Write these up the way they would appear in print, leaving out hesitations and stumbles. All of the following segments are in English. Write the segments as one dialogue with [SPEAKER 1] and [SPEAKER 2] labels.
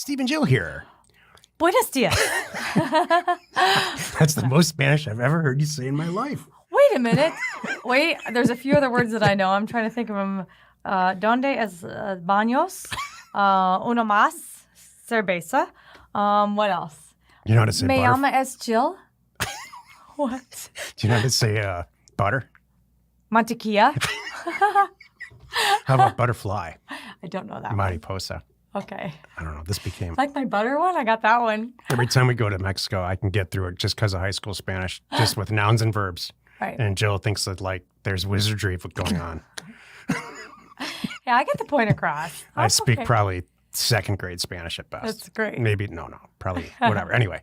[SPEAKER 1] Steve and Jill here.
[SPEAKER 2] Buenos dias.
[SPEAKER 1] That's the most Spanish I've ever heard you say in my life.
[SPEAKER 2] Wait a minute. Wait, there's a few other words that I know. I'm trying to think of them. Donde es baños? Uno más. Cerveza. What else?
[SPEAKER 1] You know how to say
[SPEAKER 2] Me
[SPEAKER 1] butter?
[SPEAKER 2] llama es Jill. What?
[SPEAKER 1] Do you know how to say butter?
[SPEAKER 2] Mantequilla.
[SPEAKER 1] How about butterfly?
[SPEAKER 2] I don't know that one.
[SPEAKER 1] Mariposa.
[SPEAKER 2] Okay.
[SPEAKER 1] I don't know. This became...
[SPEAKER 2] Like my butter one? I got that one.
[SPEAKER 1] Every time we go to Mexico, I can get through it just because of high school Spanish, just with nouns and verbs.
[SPEAKER 2] Right.
[SPEAKER 1] And Jill thinks that, there's wizardry going on.
[SPEAKER 2] Yeah, I get the point across.
[SPEAKER 1] I speak probably second grade Spanish at best.
[SPEAKER 2] That's great.
[SPEAKER 1] Maybe, no, probably, whatever. Anyway.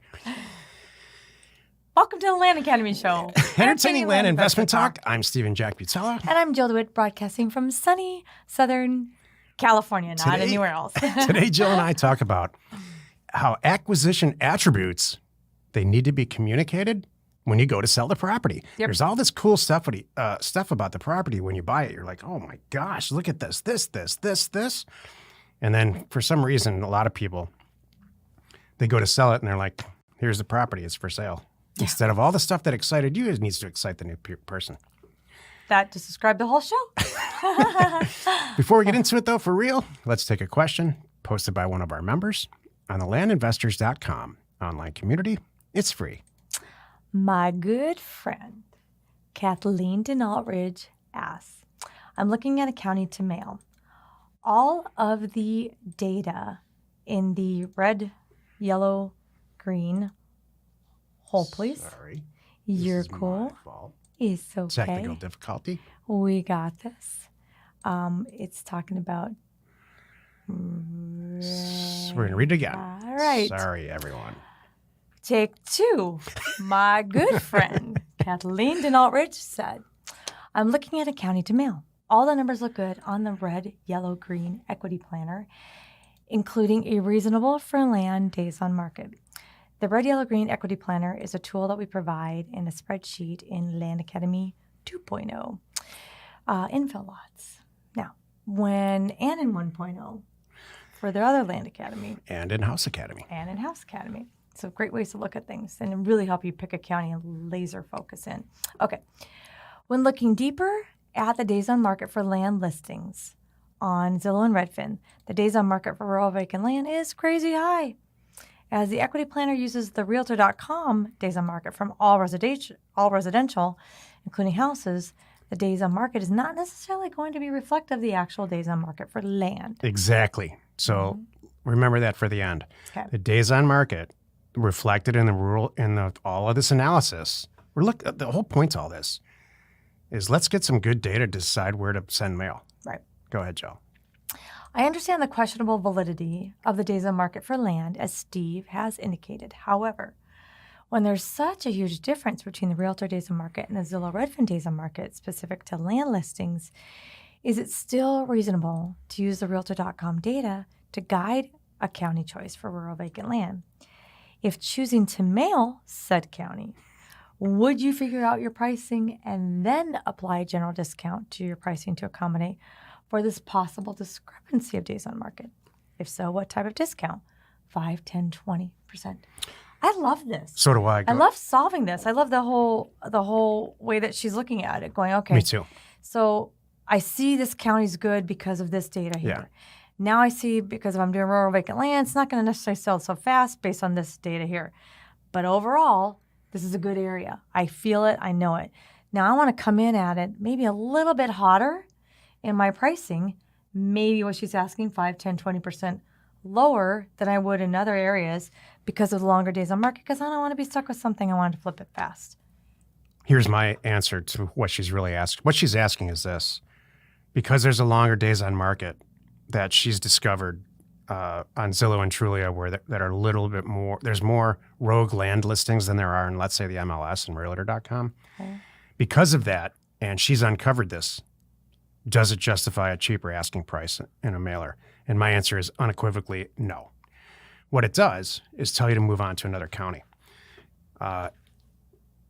[SPEAKER 2] Welcome to the Land Academy Show.
[SPEAKER 1] Entertaining land investment talk. I'm Stephen Jack Butella.
[SPEAKER 2] And I'm Jill DeWitt, broadcasting from sunny Southern California, not anywhere else.
[SPEAKER 1] Today, Jill and I talk about how acquisition attributes, they need to be communicated when you go to sell the property.
[SPEAKER 2] Yep.
[SPEAKER 1] There's all this cool stuff about the property when you buy it. You're like, oh my gosh, look at this. And then for some reason, a lot of people, they go to sell it and they're like, here's the property, it's for sale. Yeah. Instead of all the stuff that excited you, it needs to excite the new person.
[SPEAKER 2] That just described the whole show.
[SPEAKER 1] Before we get into it, though, for real, let's take a question posted by one of our members on the landinvestors.com online community. It's free.
[SPEAKER 2] My good friend, Kathleen Denaltridge asks, I'm looking at a county to mail. All of the data in the red, yellow, green, hold please.
[SPEAKER 1] Sorry.
[SPEAKER 2] You're
[SPEAKER 1] This is
[SPEAKER 2] cool.
[SPEAKER 1] my fault.
[SPEAKER 2] It's okay.
[SPEAKER 1] Technical difficulty.
[SPEAKER 2] We got this. It's talking about...
[SPEAKER 1] We're going to read it again.
[SPEAKER 2] All right.
[SPEAKER 1] Sorry, everyone.
[SPEAKER 2] Take two. My good friend, Kathleen Denaltridge said, I'm looking at a county to mail. All the numbers look good on the red, yellow, green equity planner, including a reasonable for land days on market. The red, yellow, green equity planner is a tool that we provide in a spreadsheet in Land Academy 2.0 infill lots. Now, in 1.0 for the other Land Academy.
[SPEAKER 1] And in House Academy.
[SPEAKER 2] So great ways to look at things and really help you pick a county and laser focus in. Okay. When looking deeper at the days on market for land listings on Zillow and Redfin, the days on market for rural vacant land is crazy high. As the equity planner uses the Realtor.com days on market from all residential, including houses, the days on market is not necessarily going to be reflective of the actual days on market for land.
[SPEAKER 1] Exactly. So remember that for the end.
[SPEAKER 2] Okay.
[SPEAKER 1] The days on market reflected in all of this analysis. The whole point to all this is let's get some good data to decide where to send mail.
[SPEAKER 2] Right.
[SPEAKER 1] Go ahead, Joe.
[SPEAKER 2] I understand the questionable validity of the days on market for land, as Steve has indicated. However, when there's such a huge difference between the Realtor days on market and the Zillow Redfin days on market specific to land listings, is it still reasonable to use the Realtor.com data to guide a county choice for rural vacant land? If choosing to mail said county, would you figure out your pricing and then apply a general discount to your pricing to accommodate for this possible discrepancy of days on market? If so, what type of discount? 5, 10, 20%. I love this.
[SPEAKER 1] So do I.
[SPEAKER 2] I love solving this. I love the whole way that she's looking at it, going, okay.
[SPEAKER 1] Me too.
[SPEAKER 2] So I see this county's good because of this data here.
[SPEAKER 1] Yeah.
[SPEAKER 2] Now I see because if I'm doing rural vacant land, it's not going to necessarily sell so fast based on this data here. But overall, this is a good area. I feel it. I know it. Now I want to come in at it maybe a little bit hotter in my pricing, maybe what she's asking, 5, 10, 20% lower than I would in other areas because of the longer days on market, because I don't want to be stuck with something. I want to flip it fast.
[SPEAKER 1] Here's my answer to what she's really asking. What she's asking is this. Because there's a longer days on market that she's discovered on Zillow and Trulia that are a little bit more, there's more rogue land listings than there are in, let's say, the MLS and Realtor.com. Okay. Because of that, and she's uncovered this, does it justify a cheaper asking price in a mailer? And my answer is unequivocally no. What it does is tell you to move on to another county.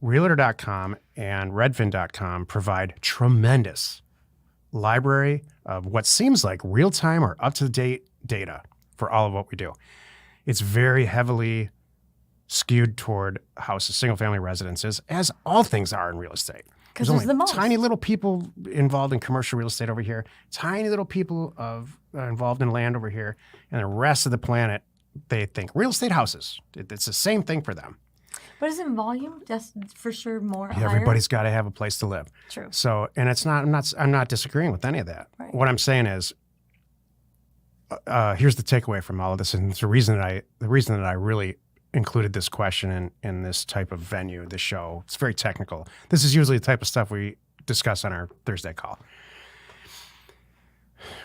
[SPEAKER 1] Realtor.com and Redfin.com provide tremendous library of what seems like real-time or up-to-date data for all of what we do. It's very heavily skewed toward houses, single-family residences, as all things are in real estate.
[SPEAKER 2] Because there's
[SPEAKER 1] only
[SPEAKER 2] the most.
[SPEAKER 1] tiny little people involved in commercial real estate over here, tiny little people involved in land over here, and the rest of the planet, they think real estate houses. It's the same thing for them.
[SPEAKER 2] But is in volume just for sure more higher?
[SPEAKER 1] Everybody's got to have a place to live.
[SPEAKER 2] True.
[SPEAKER 1] So, and it's not. I'm not disagreeing with any of that.
[SPEAKER 2] Right.
[SPEAKER 1] What I'm saying is, here's the takeaway from all of this, and it's the reason that I really included this question in this type of venue, this show. It's very technical. This is usually the type of stuff we discuss on our Thursday call.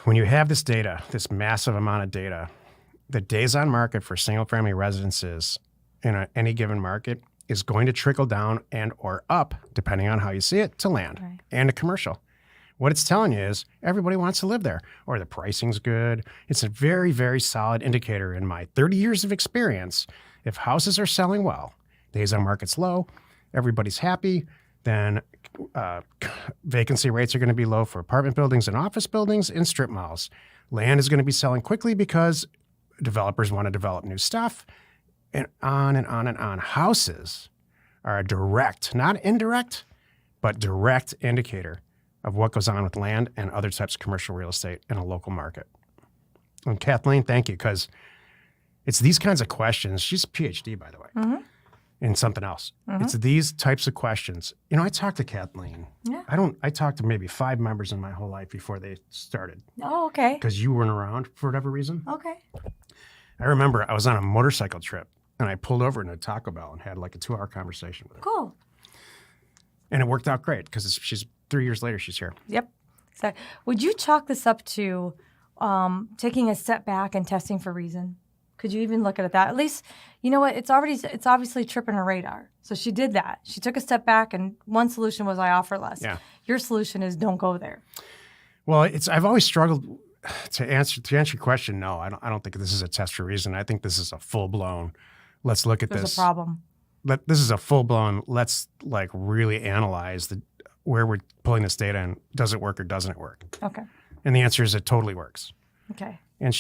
[SPEAKER 1] When you have this data, this massive amount of data, the days on market for single-family residences in any given market is going to trickle down and or up, depending on how you see it, to land and to commercial. What it's telling you is everybody wants to live there, or the pricing's good. It's a very, very solid indicator in my 30 years of experience. If houses are selling well, days on market's low, everybody's happy, then vacancy rates are going to be low for apartment buildings and office buildings and strip malls. Land is going to be selling quickly because developers want to develop new stuff, and on and on and on. Houses are a direct, not indirect, but direct indicator of what goes on with land and other types of commercial real estate in a local market. And Kathleen, thank you, because it's these kinds of questions. She's a PhD, by the way, in something else. It's these types of questions. You know, I talked to Kathleen.
[SPEAKER 2] Yeah.
[SPEAKER 1] I talked to maybe 5 members in my whole life before they started.
[SPEAKER 2] Oh, okay.
[SPEAKER 1] Because you weren't around for whatever reason.
[SPEAKER 2] Okay.
[SPEAKER 1] I remember I was on a motorcycle trip, and I pulled over in a Taco Bell and had like a 2-hour conversation with her.
[SPEAKER 2] Cool.
[SPEAKER 1] And it worked out great because she's 3 years later, she's here.
[SPEAKER 2] Yep. So, would you chalk this up to taking a step back and testing for reason? Could you even look at it that? At least, you know what? It's obviously tripping her radar. So she did that. She took a step back, and one solution was I offer less.
[SPEAKER 1] Yeah.
[SPEAKER 2] Your solution is don't go there.
[SPEAKER 1] Well, I've always struggled to answer your question. No, I don't think this is a test for reason. I think this is a full blown. Let's look at
[SPEAKER 2] There's
[SPEAKER 1] this.
[SPEAKER 2] a problem.
[SPEAKER 1] This is a full blown. Let's like really analyze where we're pulling this data and does it work or doesn't it work?
[SPEAKER 2] Okay.
[SPEAKER 1] And the answer is it totally works.
[SPEAKER 2] Okay.
[SPEAKER 1] And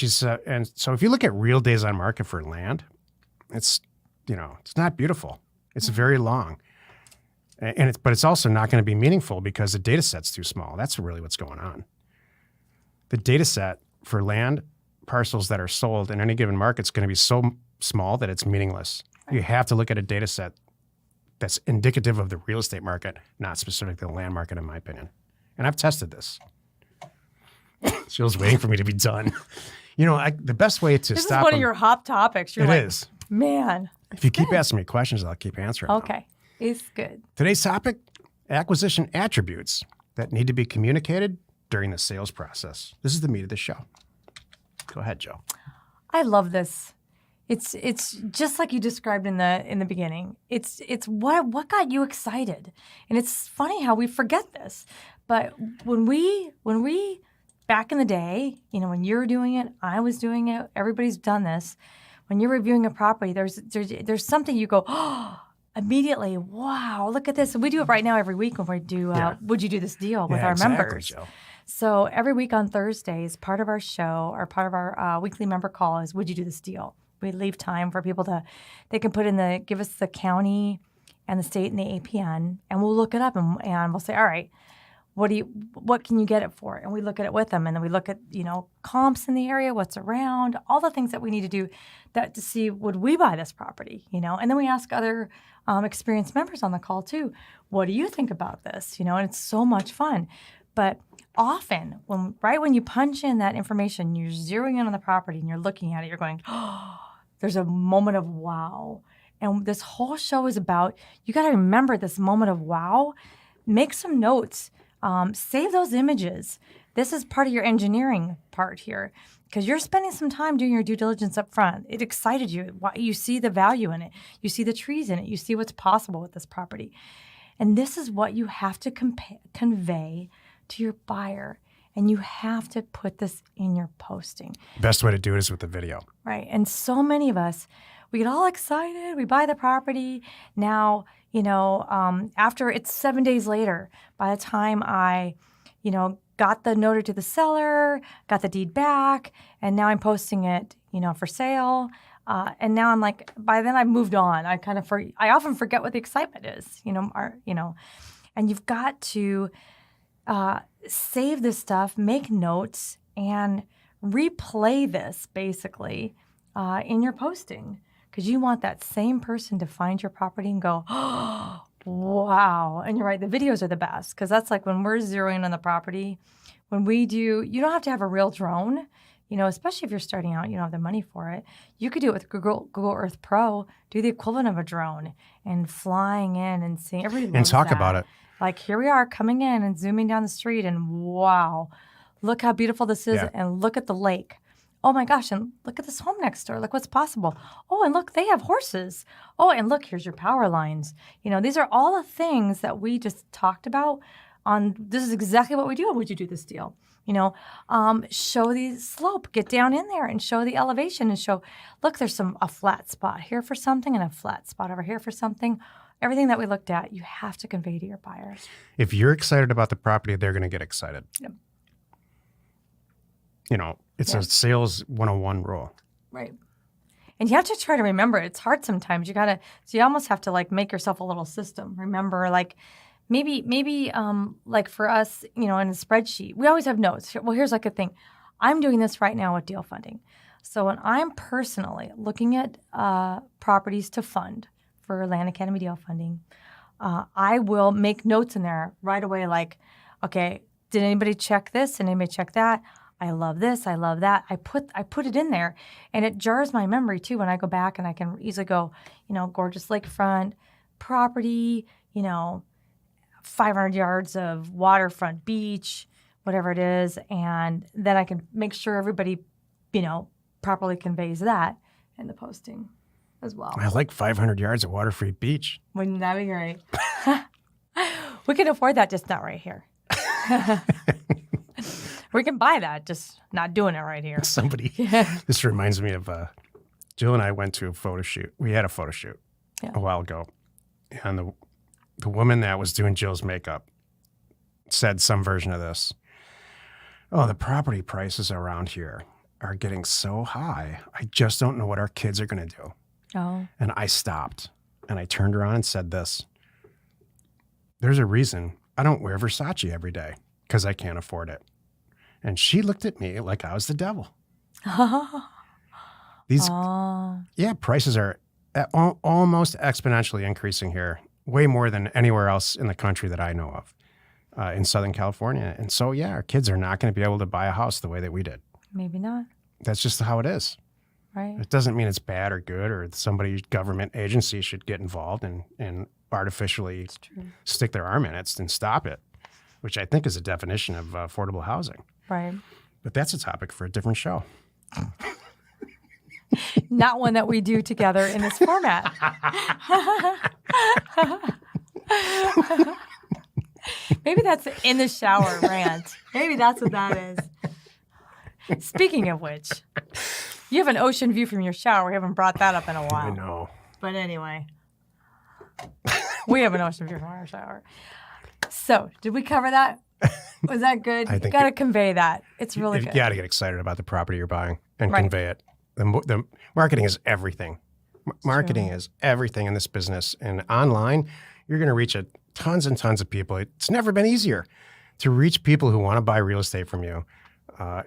[SPEAKER 1] and so if you look at real days on market for land, it's not beautiful. It's very long, but it's also not going to be meaningful because the data set's too small. That's really what's going on. The data set for land parcels that are sold in any given market is going to be so small that it's meaningless. You have to look at a data set that's indicative of the real estate market, not specifically the land market, in my opinion. And I've tested this. Jill's waiting for me to be done. The best way to
[SPEAKER 2] This
[SPEAKER 1] stop
[SPEAKER 2] is one of your hot topics. You're
[SPEAKER 1] It is.
[SPEAKER 2] Man.
[SPEAKER 1] If you keep asking me questions, I'll keep answering them.
[SPEAKER 2] Okay. It's good.
[SPEAKER 1] Today's topic, acquisition attributes that need to be communicated during the sales process. This is the meat of the show. Go ahead, Joe.
[SPEAKER 2] I love this. It's just like you described in the beginning. It's what got you excited, and it's funny how we forget this. But when we back in the day, when you're doing it, I was doing it. Everybody's done this. When you're reviewing a property, there's something you go, oh, immediately. Wow, look at this. And we do it right now every week when we do. Would you do this deal with our members?
[SPEAKER 1] Joe.
[SPEAKER 2] So every week on Thursdays, part of our show or part of our weekly member call is, would you do this deal? We leave time for people they can put in give us the county and the state and the APN, and we'll look it up and we'll say, all right, what can you get it for? And we look at it with them, and then we look at, comps in the area, what's around, all the things that we need to do to see, would we buy this property, And then we ask other experienced members on the call too, what do you think about this? And it's so much fun. But often when you punch in that information, you're zeroing in on the property and you're looking at it, you're going, oh, there's a moment of wow. And this whole show is about, you got to remember this moment of wow, make some notes, save those images. This is part of your engineering part here because you're spending some time doing your due diligence up front. It excited you. You see the value in it. You see the trees in it. You see what's possible with this property. And this is what you have to convey to your buyer. And you have to put this in your posting.
[SPEAKER 1] Best way to do it is with the video.
[SPEAKER 2] Right. And so many of us, we get all excited. We buy the property. Now, after it's 7 days later, by the time I, got the note to the seller, got the deed back, and now I'm posting it, for sale, And now I'm like, by then I've moved on. I often forget what the excitement is, and you've got to save this stuff, make notes, and replay this basically in your posting, because you want that same person to find your property and go, oh, wow. And you're right, the videos are the best, because that's like when we're zeroing in on the property. When we do, you don't have to have a real drone, especially if you're starting out, you don't have the money for it. You could do it with Google Earth Pro, do the equivalent of a drone and flying in and seeing everybody
[SPEAKER 1] And talk
[SPEAKER 2] that.
[SPEAKER 1] about it.
[SPEAKER 2] Like, here we are coming in and zooming down the street, and wow, look how beautiful this is, and look at the lake. Oh my gosh, and look at this home next door. Look what's possible. Oh, and look, they have horses. Oh, and look, here's your power lines. These are all the things that we just talked about this is exactly what we do. Would you do this deal? Show the slope, get down in there and show the elevation and show, look, there's a flat spot here for something and a flat spot over here for something. Everything that we looked at, you have to convey to your buyers.
[SPEAKER 1] If you're excited about the property, they're going to get excited.
[SPEAKER 2] Yep.
[SPEAKER 1] It's a sales 101 rule.
[SPEAKER 2] Right. And you have to try to remember, it's hard sometimes. So you almost have to make yourself a little system. Remember, maybe like for us, in a spreadsheet, we always have notes. Well, here's a thing. I'm doing this right now with deal funding. So when I'm personally looking at properties to fund for Land Academy deal funding, I will make notes in there right away, like, okay, did anybody check this? Did anybody check that? I love this. I love that. I put it in there, and it jars my memory too when I go back, and I can easily go, gorgeous lakefront property, 500 yards of waterfront beach, whatever it is, and then I can make sure everybody, properly conveys that in the posting as well.
[SPEAKER 1] I like 500 yards of water-free beach.
[SPEAKER 2] Wouldn't that be great? We can afford that, just not right here. We can buy that, just not doing it right here.
[SPEAKER 1] This reminds me of Jill and I went to a photo shoot. We had a photo shoot a while ago, and the woman that was doing Jill's makeup said some version of this. Oh, the property prices around here are getting so high. I just don't know what our kids are going to do.
[SPEAKER 2] Oh.
[SPEAKER 1] And I stopped, and I turned around and said this. There's a reason I don't wear Versace every day, because I can't afford it. And she looked at me like I was the devil. Prices are almost exponentially increasing here, way more than anywhere else in the country that I know of, in Southern California. And so, our kids are not going to be able to buy a house the way that we did.
[SPEAKER 2] Maybe not.
[SPEAKER 1] That's just how it is.
[SPEAKER 2] Right.
[SPEAKER 1] It doesn't mean it's bad or good, or government agency should get involved and artificially stick their arm in it and stop it, which I think is a definition of affordable housing.
[SPEAKER 2] Right.
[SPEAKER 1] But that's a topic for a different show.
[SPEAKER 2] Not one that we do together in this format. Maybe that's in the shower rant. Maybe that's what that is. Speaking of which, you have an ocean view from your shower. We haven't brought that up in a while.
[SPEAKER 1] I know.
[SPEAKER 2] But anyway, we have an ocean view from our shower. So, did we cover that? Was that good? You got to convey that. It's really good.
[SPEAKER 1] You got to get excited about the property you're buying and convey it. The marketing is everything. Marketing is everything in this business. And online, you're going to reach tons and tons of people. It's never been easier to reach people who want to buy real estate from you,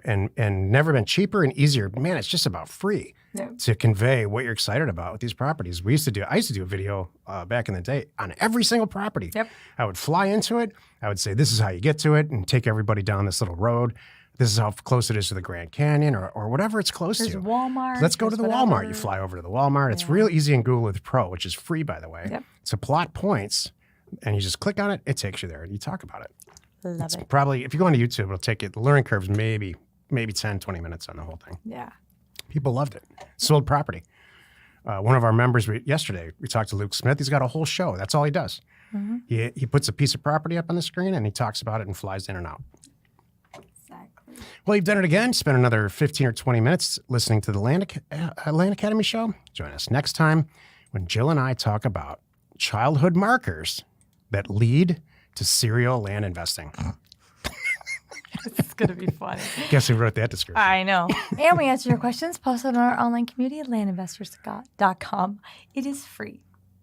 [SPEAKER 1] and never been cheaper and easier. Man, it's just about free to convey what you're excited about with these properties. I used to do a video back in the day on every single property.
[SPEAKER 2] Yep.
[SPEAKER 1] I would fly into it. I would say, this is how you get to it, and take everybody down this little road. This is how close it is to the Grand Canyon, or whatever it's close to.
[SPEAKER 2] Walmart.
[SPEAKER 1] Let's go to the Walmart. You fly over to the Walmart. It's real easy in Google Earth Pro, which is free, by the way.
[SPEAKER 2] Yep.
[SPEAKER 1] To plot points, and you just click on it. It takes you there, and you talk about it.
[SPEAKER 2] Love it.
[SPEAKER 1] Probably, if you go onto YouTube, it'll take it. The learning curve's maybe 10, 20 minutes on the whole thing.
[SPEAKER 2] Yeah.
[SPEAKER 1] People loved it. Sold property. One of our members yesterday, we talked to Luke Smith. He's got a whole show. That's all he does. Mm-hmm. He puts a piece of property up on the screen, and he talks about it and flies in and out.
[SPEAKER 2] Exactly.
[SPEAKER 1] Well, you've done it again. Spend another 15 or 20 minutes listening to the Land Academy show. Join us next time when Jill and I talk about childhood markers that lead to serial land investing.
[SPEAKER 2] This is going to be funny.
[SPEAKER 1] Guess who wrote that description?
[SPEAKER 2] I know. And we answer your questions posted on our online community at landinvestors.com. It is free.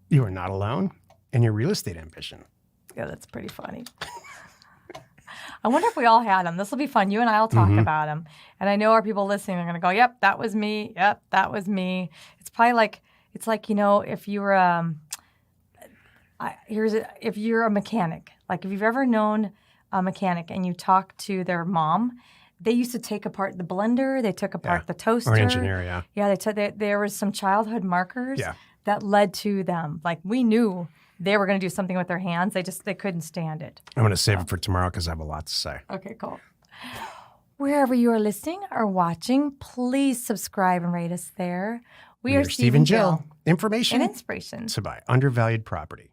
[SPEAKER 1] You are not alone in your real estate ambition.
[SPEAKER 2] Yeah, that's pretty funny. I wonder if we all had them. This will be fun. You and I will talk about them. And I know our people listening are going to go, yep, that was me. Yep, that was me. It's probably like, if you were, if you're a mechanic, like if you've ever known a mechanic and you talk to their mom, they used to take apart the blender. They took apart the toaster.
[SPEAKER 1] Or an engineer, yeah.
[SPEAKER 2] Yeah, there was some childhood markers that led to them. Like we knew they were going to do something with their hands. They couldn't stand it.
[SPEAKER 1] I'm going to save it for tomorrow because I have a lot to say.
[SPEAKER 2] Okay, cool. Wherever you are listening or watching, please subscribe and rate us there. We are Steve and Jill.
[SPEAKER 1] Information
[SPEAKER 2] and inspiration
[SPEAKER 1] to buy undervalued property.